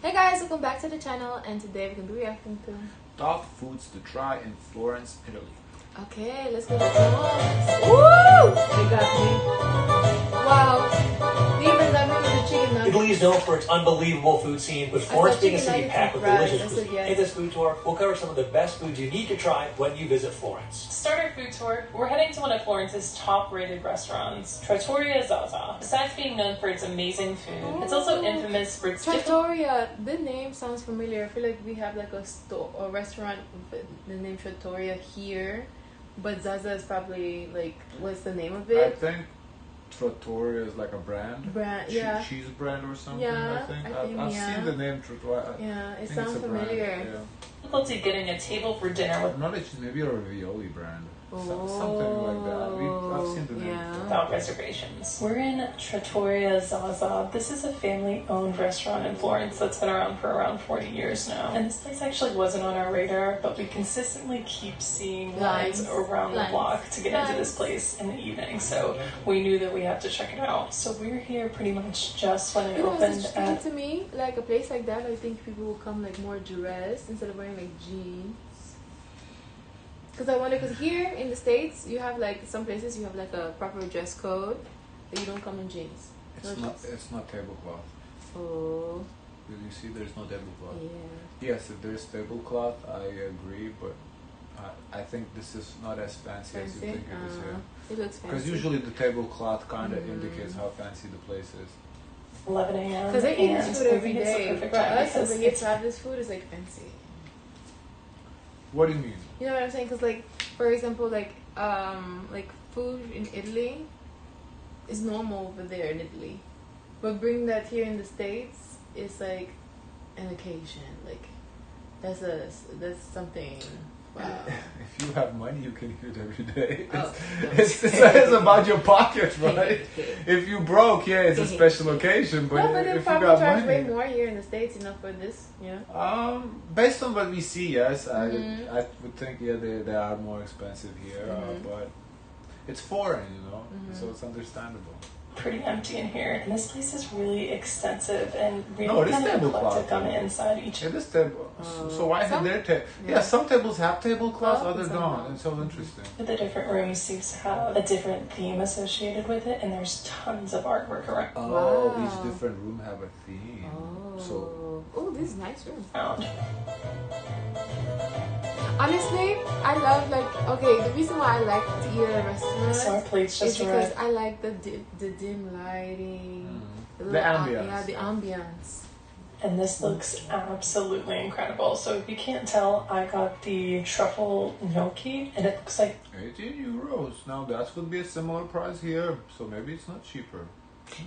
Hey guys, welcome back to the channel, and today we're going to be reacting to top foods to try in Florence, Italy. Okay, let's go to Florence. Woo! They got me. Wow. They even got me with the chicken nuggets. Italy is known for its unbelievable food scene, with Florence being a city packed with delicious cuisine. Yes. In this food tour, we'll cover some of the best foods you need to try when you visit Florence. To start our food tour, we're heading to one of Florence's top-rated restaurants, Tratoria Zaza. Besides being known for its amazing food, it's also infamous for its Tratoria. The name sounds familiar. I feel like we have like a restaurant with the name Tratoria here, but Zaza is probably like, what's the name of I it? think Tratoria is like a brand. Yeah. Cheese brand or something, Yeah, I think. I've seen the name Tratoria. Yeah, it think sounds it's a familiar. brand, yeah. difficulty getting a table for dinner Not a cheese, maybe a ravioli brand. Something like that. I've seen the name. Yeah. without reservations. We're in Tratoria Zaza. This is a family-owned restaurant in Florence that's been around for around 40 years now. And this place actually wasn't on our radar, but we consistently keep seeing lines around the block to get into this place in the evening. So we knew that we had to check it out. So we're here pretty much just when it opened. To me, like a place like that, I think people will come like more dressed instead of wearing like jeans. Because I wonder, because here in the States, you have like some places you have like a proper dress code that you don't come in jeans. It's not tablecloth. Oh. Did you see there's no tablecloth? Yeah. Yes, if there's tablecloth, I agree, but I think this is not as fancy as you think it is here. It looks fancy. Because usually the tablecloth kind of indicates how fancy the place is. 11 a.m. Because they eat this food every it's the day. perfect For time us, because over here to have this food is like fancy. What do you mean? You know what I'm saying? Because like, for example, like food in Italy is normal over there in Italy, but bring that here in the States is like an occasion. Like that's something. Wow. If you have money, you can eat it every day. Oh, it's about your pocket, right? If you broke, yeah, it's a special occasion. But no, but they if you probably got charge money, way more here in the States, you know, for this, you know. Based on what we see, yes, I would think they are more expensive here, but it's foreign, you know, so it's understandable. Pretty empty in here, and this place is really extensive and really No, it is kind of tablecloth. eclectic on the inside. Each It is table. So why have their table? Yeah, some tables have tablecloths, others don't. It's so interesting. the different rooms seems to have a different theme associated with it, and there's tons of artwork around. Oh, each different room have a theme. Oh, this is a nice room. Around. Honestly, I love the reason why I like to eat at a restaurant So our plates is just because right. I like the dim lighting, The ambience. Yeah, the ambience. And this looks absolutely incredible. So if you can't tell, I got the truffle gnocchi, and it looks like 18 euros. Now that would be a similar price here, so maybe it's not cheaper.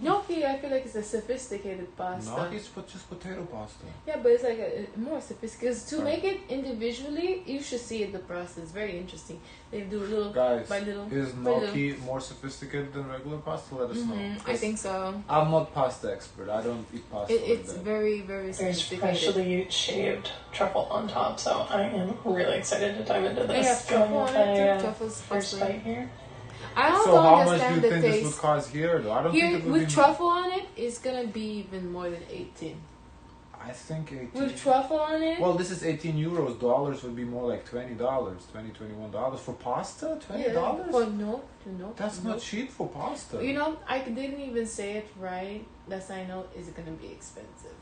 Gnocchi, I feel like it's a sophisticated pasta. Gnocchi is just potato pasta. Yeah, but it's like a more sophisticated. To make it individually, you should see it, the process. Very interesting. They do little Guys, by little. is gnocchi more sophisticated than regular pasta? Let us know. I think so. I'm not pasta expert. I don't eat pasta. It's like that. very, very there's sophisticated. freshly shaved truffle on top. So I am really excited to dive into this. They have truffle on it too. Truffle's first bite here. I also So how much do understand you the think taste. this would cost here, though? I don't think Here, it would with be truffle on it, it's gonna be even more than 18. I think 18. With truffle on it? Well, this is 18 euros. Dollars would be more like $20, $21 for pasta. $20? Well, no. That's not cheap for pasta. You know, I didn't even say it right. That's how I know it's gonna be expensive.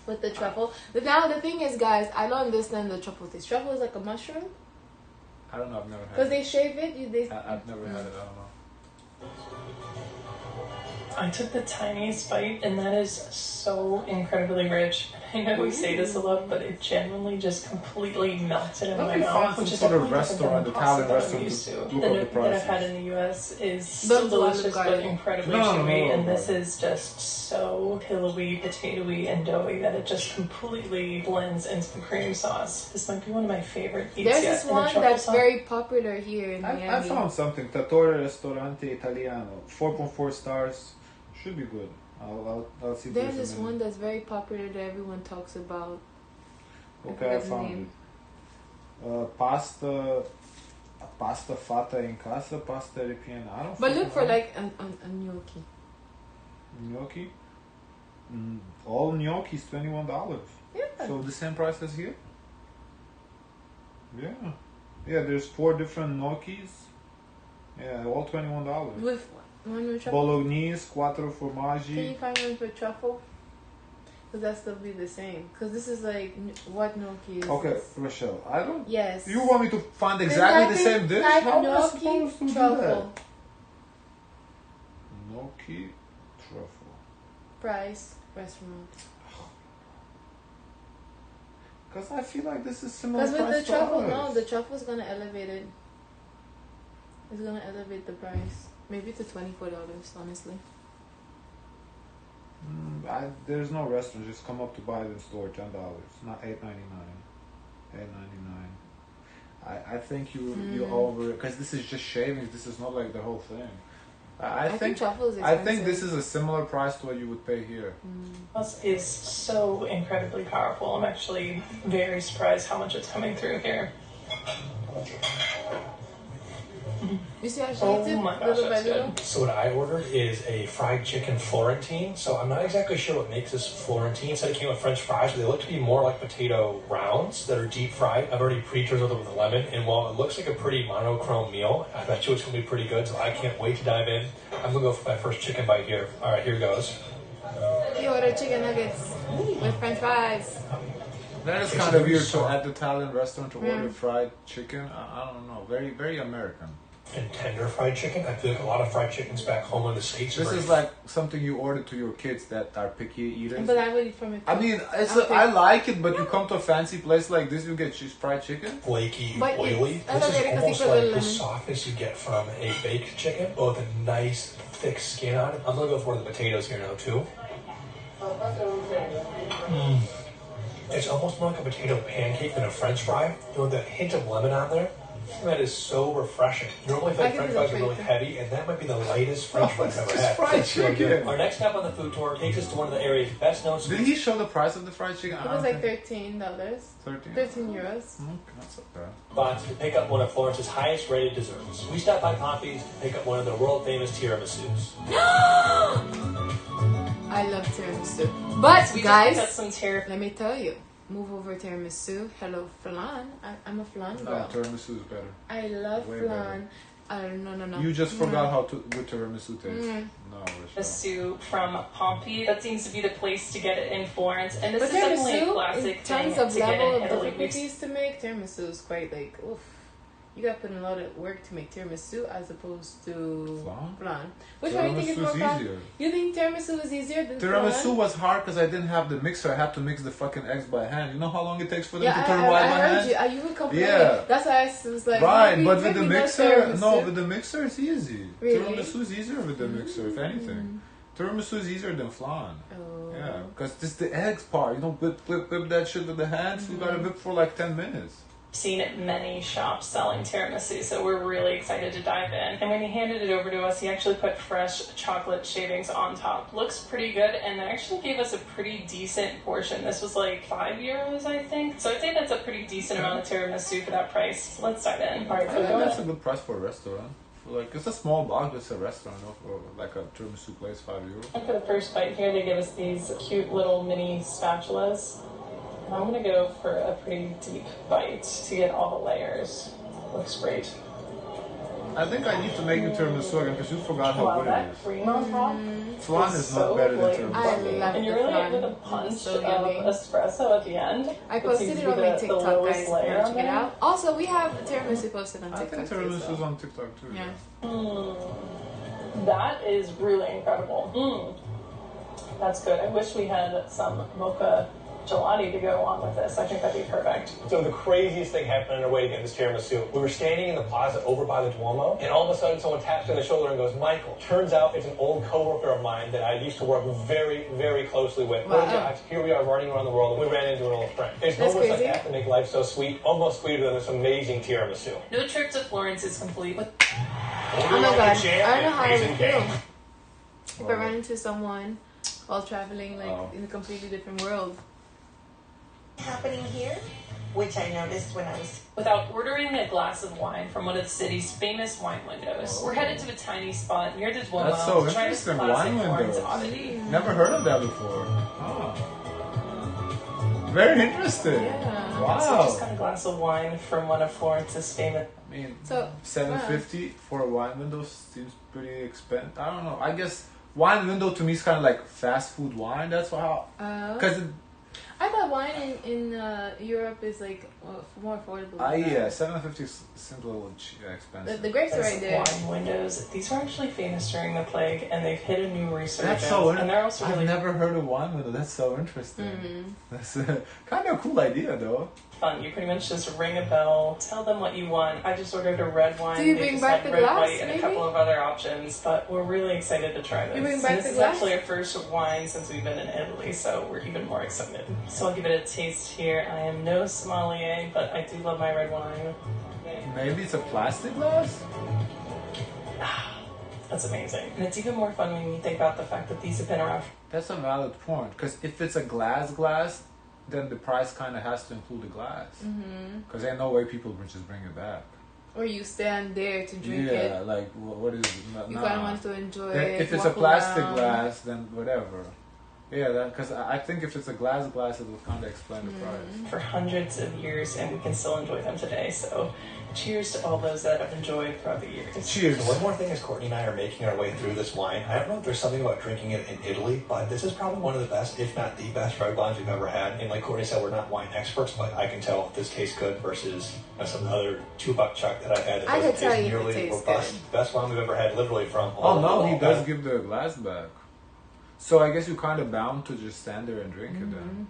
With the truffle. Now the thing is, guys, I don't understand the truffle taste. Truffle is like a mushroom. I don't know. I've never had it. Because they shave it. I've never had it. I don't know. I took the tiniest bite, and that is so incredibly rich. I know we say this a lot, but it genuinely just completely melted in my mouth, which is sort of definitely restaurant, different than the pasta Italian that I'm restaurant, used to. to The look up the gnocchi that I've had prices. in the U.S. is But still delicious, but garlic. incredibly No, chewy, and this is just so pillowy, potatoey, and doughy that it just completely blends into the cream sauce. This might be one of my favorite eats There's yet. this And the one truffle that's sauce- very popular here in Miami. I found something. Trattoria Ristorante Italiano. 4.4 stars. Should be good. I'll see if There's there's this a one that's very popular that everyone talks about. Okay, I found it. Pasta fatta in casa, pasta ripiena. I don't. But look for like a gnocchi. Gnocchi. All gnocchis $21. Yeah. So the same price as here. Yeah. Yeah, there's 4 different gnocchis. Yeah, all $21. With one with truffle. Bolognese, quattro Can formaggi. you find one with truffle? Because that still be the same. Because this is like what gnocchi is. Okay, this? Rochelle, I don't. Yes. You want me to find exactly the same dish? Type How am I gnocchi supposed to do that? truffle. Gnocchi truffle. Price restaurant. Because I feel like this is similar. Because with the price to truffle, ours. no, the truffle's gonna elevate it. It's gonna elevate the price. Maybe to $24, honestly. There's no restaurant. Just come up to buy it in store. $10, not $8.99. $8.99. I think you over it because this is just shavings. This is not like the whole thing. I think truffle is I expensive. think this is a similar price to what you would pay here. Sauce is so incredibly powerful. I'm actually very surprised how much it's coming through here. You see how she Oh eats it? my gosh, Little by that's little? good. So what I ordered is a fried chicken Florentine. So I'm not exactly sure what makes this Florentine. It said it came with French fries, but they look to be more like potato rounds that are deep fried. I've already pre-drizzled it with a lemon, and while it looks like a pretty monochrome meal, I bet you it's going to be pretty good, so I can't wait to dive in. I'm going to go for my first chicken bite here. All right, here goes. You order chicken nuggets with French fries. That is kind of weird to at the Italian restaurant to order fried chicken. I don't know. Very, very American. And tender fried chicken. I feel like a lot of fried chickens back home in the States. This is like something you order to your kids that are picky eaters. But I would eat from it. I mean, I like it, but you come to a fancy place like this, you get fried chicken. Flaky, But oily. it's- This is I almost think like a the lemon. softness you get from a baked chicken, but with a nice thick skin on it. I'm gonna go for the potatoes here now too. It's almost more like a potato pancake than a French fry, with a hint of lemon on there. That is so refreshing. Normally, I feel like French fries are really heavy, and that might be the lightest French fries I've ever had. Fried chicken. Our next stop on the food tour takes us to one of the area's best known Did sweets. he show the price of the fried chicken? It was like $13. 13. 13 euros. Okay, that's not bad. Spots to pick up one of Florence's highest rated desserts. We stopped by Poppy's to pick up one of the world famous tiramisus. I love tiramisu. But, We guys, just got some tiramisu. let me tell you. Move over tiramisu. Hello, flan. I'm a flan No, girl. tiramisu is better. I love Way flan. No. You just forgot how good tiramisu tastes. No, Rochelle. Tesu from Pompeii. That seems to be the place to get it in Florence, and this But is definitely a tiramisu, classic in thing terms of to get level in of Italy. difficulties to make, tiramisu is quite like, oof. You got to put in a lot of work to make tiramisu as opposed to flan. Which one do you think is more fun? easier. You think tiramisu is easier than Tiramisu flan? was hard because I didn't have the mixer. I had to mix the fucking eggs by hand. You know how long it takes for them Yeah, to turn white I by heard hand? you. You would complain. Yeah. That's why I was like, Right, maybe- but with maybe the not mixer, tiramisu. with the mixer it's easy. Really? Tiramisu is easier with the mixer, if anything. Tiramisu is easier than flan. Oh. Yeah, because this the eggs part. You know, whip that shit with the hands. You gotta whip for like 10 minutes. Seen many shops selling tiramisu, so we're really excited to dive in. And when he handed it over to us, he actually put fresh chocolate shavings on top. Looks pretty good, and then actually gave us a pretty decent portion. This was like €5, I think. So I'd say that's a pretty decent amount of tiramisu for that price. So let's dive in. All right, I so think that's a good price for a restaurant. For like it's a small box, but it's a restaurant. You know, for like a tiramisu place, €5. and for the first bite here, they give us these cute little mini spatulas. I'm gonna go for a pretty deep bite to get all the layers. Looks great. I think I need to make you tiramisu again because you forgot how Wow, good it that is. cream on top. Flan is so not better than like tiramisu. I love and you're the really flan. with a punch So of yummy. espresso at the end. I It posted seems it to on be my the TikTok, lowest guys. layer on Check it there. out. Also, we have tiramisu posted on I TikTok think too. tiramisu is So. on TikTok too. Yeah. That is really incredible. That's good. I wish we had some mocha gelati to go on with this. I think that'd be perfect. So the craziest thing happened on our way to get this tiramisu. We were standing in the plaza over by the Duomo, and all of a sudden someone taps me on the shoulder and goes, "Michael." Turns out it's an old coworker of mine that I used to work very, very closely with. Wow. Here we are running around the world, and we ran into an old friend. There's That's moments crazy. like that that make life so sweet, almost sweeter than this amazing tiramisu. No trip to Florence is complete. Oh my god, I don't know how I would feel if I ran into someone while traveling like in a completely different world. happening here, which I noticed when I was Without ordering a glass of wine from one of the city's famous wine windows. We're headed to a tiny spot near the Duomo That's so to try this interesting. classic Wine Florence windows. oddity. Never heard of that before. Oh. Very interesting. Yeah. Wow. So we just got a glass of wine from one of Florence's famous. I mean, So, $7.50 for a wine window seems pretty expensive. I don't know. I guess wine window to me is kind of like fast food wine. That's how. Because I thought wine in Europe is like more affordable. yeah, $7.50 seems a little expensive. The grapes are right there. Wine windows. These were actually famous during the plague, and they've hit a new resurgence. That's so and they're also I've really never heard of wine window. That's so interesting. That's kind of a cool idea, though. fun. You pretty much just ring a bell, tell them what you want. I just ordered a red wine. Do you They bring just back had the red, glass, white, and a maybe? couple of other options, but we're really excited to try this. You bring back this the is glass? actually our first wine since we've been in Italy, so we're even more excited. So I'll give it a taste here. I am no sommelier, but I do love my red wine. Maybe it's a plastic glass? That's amazing. And it's even more fun when you think about the fact that these have been around. That's a valid point. Because if it's a glass, then the price kind of has to include the glass. Because ain't no way people would just bring it back. Or you stand there to drink it. Yeah, like, what is it? You kind of want to enjoy Then it. if it's a walk plastic around. glass, then whatever. Yeah, because I think if it's a glass, it will kind of explain the price. For hundreds of years, and we can still enjoy them today. So, cheers to all those that have enjoyed throughout the years. Cheers. So one more thing as Courtney and I are making our way through this wine. I don't know if there's something about drinking it in Italy, but this is probably one of the best, if not the best, red wines we've ever had. And like Courtney said, we're not wine experts, but I can tell if this tastes good versus some other $2 chuck that I've had. That I doesn't can tell taste you if it nearly tastes robust. good. Best wine we've ever had, literally from. Oh no, he does give the glass back. So I guess you're kind of bound to just stand there and drink it then.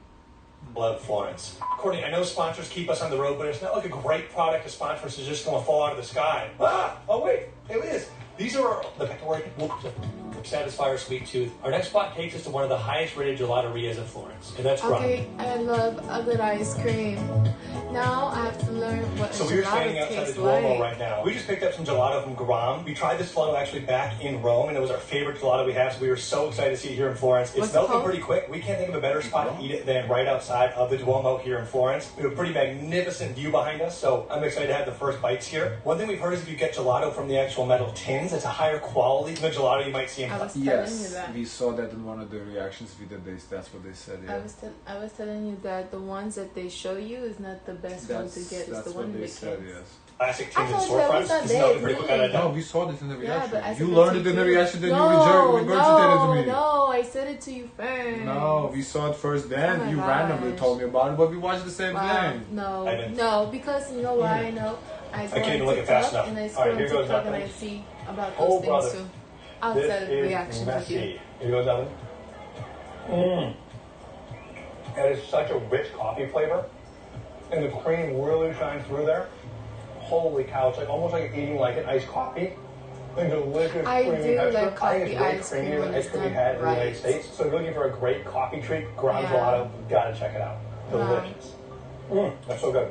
Blood Florence. Courtney, I know sponsors keep us on the road, but it's not like a great product to sponsor us is just going to fall out of the sky. Oh wait, it is. These are the Satisfier Sweet Tooth. Our next spot takes us to one of the highest rated gelaterias in Florence, and that's Grana. Okay, I love a good ice cream. Now I have to learn what So a we're standing gelato outside the tastes Duomo like. right now. We just picked up some gelato from Gram. We tried this gelato actually back in Rome, and it was our favorite gelato we have, so we were so excited to see it here in Florence. It's What's it melting called? pretty quick. We can't think of a better spot to eat it than right outside of the Duomo here in Florence. We have a pretty magnificent view behind us, so I'm excited to have the first bites here. One thing we've heard is if you get gelato from the actual metal tins, it's a higher quality than the gelato you might see in I was telling you Yes, that. we saw that in one of the reactions we did. That's what they said. Yeah. I was telling you that the ones that they show you is not the best one to get. It's That's the what one they they said. kids. Yes. Classic I tins and thought that was storefronts. not It's melting bad, pretty quick really. out of No, that. we saw this in the Yeah, reaction. but I You said learned it it in the to you. reaction, then you No, regurgitated to me. no, I said it to you first. No, we saw it first. Then Oh my you randomly gosh. told me about it, but we watched the same Wow, thing. no, I didn't. no, because you know why I know? I go can't on even look at fast TikTok enough. and I All scroll right, on here goes TikTok and I nothing. see about Oh, those things brother. too. This Outside of is reactions with you. messy. Here goes nothing. It is such a rich coffee flavor, and the cream really shines through there. Holy cow! It's like almost like eating like an iced coffee. And delicious I creamy do texture. like I think it's coffee way ice creamier cream than when ice it's cream we done had in the United right. States. So if you're looking for a great coffee treat, Gran Yeah. Gelato, gotta check it out. Wow. Delicious. That's so good.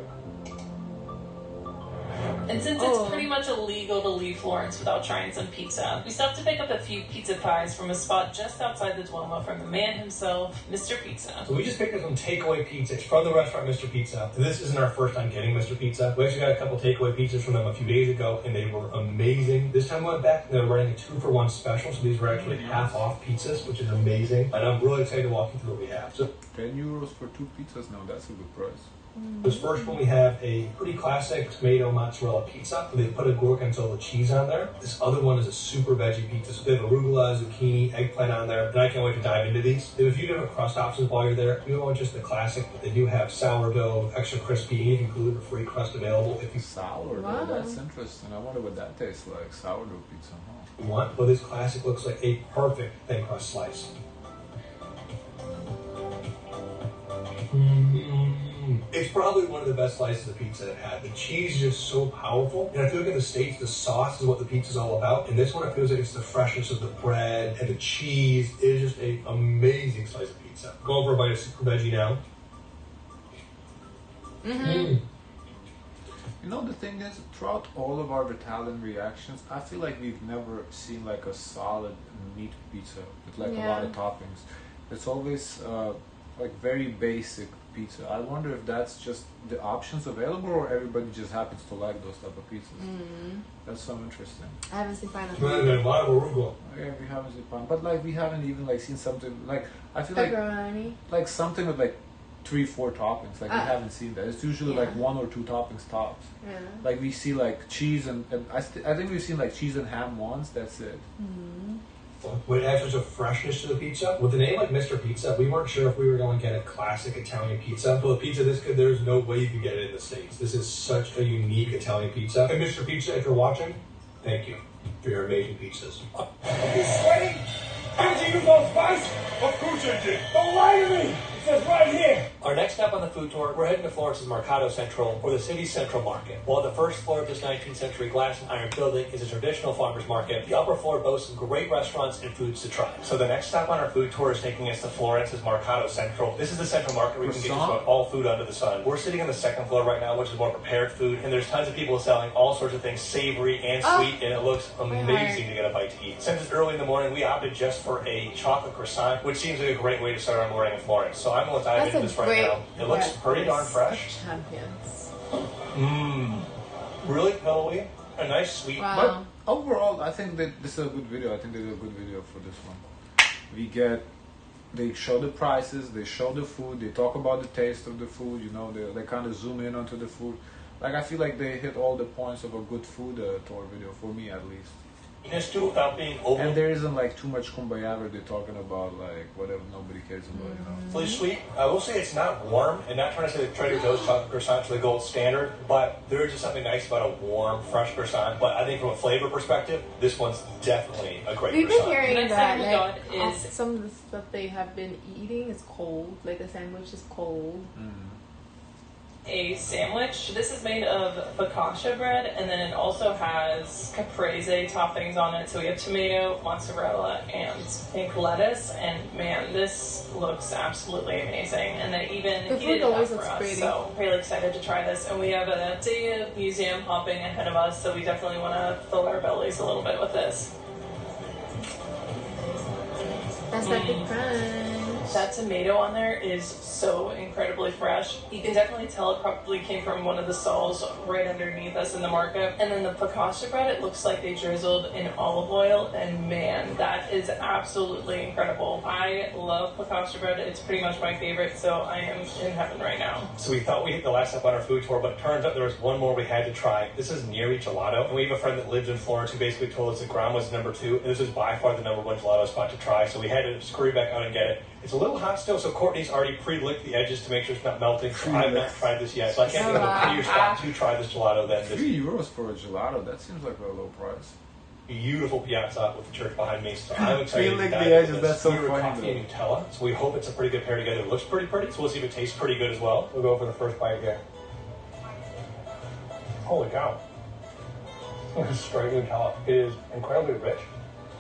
And since Oh. it's pretty much illegal to leave Florence without trying some pizza, we stopped to pick up a few pizza pies from a spot just outside the Duomo from the man himself, Mr. Pizza. So we just picked up some takeaway pizza. It's from the restaurant Mr. Pizza. This isn't our first time getting Mr. Pizza. We actually got a couple takeaway pizzas from them a few days ago, and they were amazing. This time we went back, and they were running a 2-for-1 special, so these were actually half-off pizzas, which is amazing. And I'm really excited to walk you through what we have. So €10 for 2 pizzas now. That's a good price. this first one we have a pretty classic tomato mozzarella pizza. They put a gorgonzola cheese on there. This other one is a super veggie pizza. So they have arugula, zucchini, eggplant on there. And I can't wait to dive into these. They have a few different crust options while you're there. We don't want just the classic, but they do have sourdough, extra crispy, and gluten-free crust available if you Sourdough. Wow. That's interesting. I wonder what that tastes like. Sourdough pizza, huh? want. But this classic looks like a perfect thin crust slice. It's probably one of the best slices of pizza I've had. The cheese is just so powerful. And I feel like in the States, the sauce is what the pizza's all about. And this one, it feels like it's the freshness of the bread and the cheese. It is just an amazing slice of pizza. Go over a bite of super veggie now. You know, the thing is, throughout all of our Italian reactions, I feel like we've never seen like a solid meat pizza with like a lot of toppings. It's always like very basic pizza. I wonder if that's just the options available, or everybody just happens to like those type of pizzas. That's so interesting. I haven't seen pineapple. Oh, yeah, we haven't seen pineapple, but like we haven't even like seen something like, I feel Pepperoni. like something with like 3-4 toppings. Like we haven't seen that. It's usually like 1 or 2 toppings tops. Yeah. Like we see like cheese and I think we've seen like cheese and ham once. That's it. With extras of freshness to the pizza. With a name like Mr. Pizza, we weren't sure if we were going to get a classic Italian pizza. But a pizza this good, there's no way you could get it in the States. This is such a unique Italian pizza. And Mr. Pizza, if you're watching, thank you for your amazing pizzas. Are you sweating? Did you use those spice? Of course I did. Don't lie to me. It says right here. Our next stop on the food tour, we're heading to Florence's Mercato Central, or the city's central market. While the first floor of this 19th century glass and iron building is a traditional farmer's market, the upper floor boasts some great restaurants and foods to try. So the next stop on our food tour is taking us to Florence's Mercato Central. This is the central market where you can get just about all food under the sun. We're sitting on the second floor right now, which is more prepared food, and there's tons of people selling all sorts of things savory and sweet, and it looks amazing to get a bite to eat. Since it's early in the morning, we opted just for a chocolate croissant, which seems like a great way to start our morning in Florence. So I'm going to dive into this right now. It looks pretty darn fresh. Champions. Really pillowy. A nice sweet. Wow. But overall, I think that this is a good video. I think they did a good video for this one. They show the prices, they show the food, they talk about the taste of the food. You know, they kind of zoom in onto the food. Like I feel like they hit all the points of a good food tour video, for me at least. This too, without being over. And there isn't like too much kumbaya where they're talking about like whatever nobody cares about, you know. Really sweet. I will say it's not warm, and not trying to say the Trader Joe's chocolate croissants are the gold standard, but there is just something nice about a warm, fresh croissant. But I think from a flavor perspective, this one's definitely a great We've been croissant. hearing Next that time we like, got is- some of the stuff they have been eating is cold. Like a sandwich is cold. A sandwich. This is made of focaccia bread, and then it also has caprese toppings on it. So we have tomato, mozzarella, and pink lettuce. And man, this looks absolutely amazing. And they even The heated food it up always for looks us. pretty. So really excited to try this. And we have a day of museum hopping ahead of us, so we definitely want to fill our bellies a little bit with this. That's that big crunch. That tomato on there is so incredibly fresh. You can definitely tell it probably came from one of the stalls right underneath us in the market. And then the focaccia bread, it looks like they drizzled in olive oil, and man, that is absolutely incredible. I love focaccia bread. It's pretty much my favorite, so I am in heaven right now. So we thought we hit the last step on our food tour, but it turns out there was one more we had to try. This is Neri Gelato, and we have a friend that lives in Florence who basically told us that Ground was number 2, and this is by far the number 1 gelato spot to try, so we had to scurry back out and get it. It's a little hot still, so Courtney's already pre-licked the edges to make sure it's not melting. So I have not tried this yet, so I can't think of a prettier spot to try this gelato than this €3 for a gelato, that seems like a low price. beautiful piazza with the church behind me. So I'm excited to Pre-licked dive the into edges, this. that's so Clear funny, coffee and Nutella, so we hope it's a pretty good pair together. It looks pretty, so we'll see if it tastes pretty good as well. We'll go for the first bite here. Holy cow. This is straight Nutella. It is incredibly rich.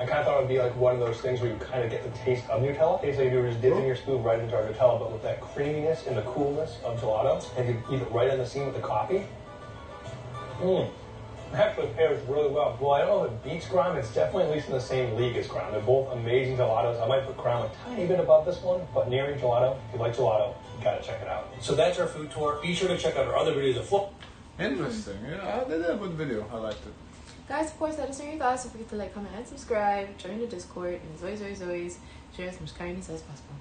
I kind of thought it would be like one of those things where you kind of get the taste of Nutella. It tastes like if you were just dipping your spoon right into our Nutella, but with that creaminess and the coolness of gelato, and you eat it right on the scene with the coffee. Actually pairs really well. Well, I don't know if it beats Ground. It's definitely at least in the same league as Ground. They're both amazing gelatos. I might put Ground a tiny bit above this one, but Neri Gelato, if you like gelato, you gotta check it out. So that's our food tour. Be sure to check out our other videos of Flip. Interesting. Yeah, they did a good video. I liked it. Guys, of course, let us know your thoughts. Don't forget to like, comment, and subscribe. Join the Discord. And Zoe, share as much kindness as possible.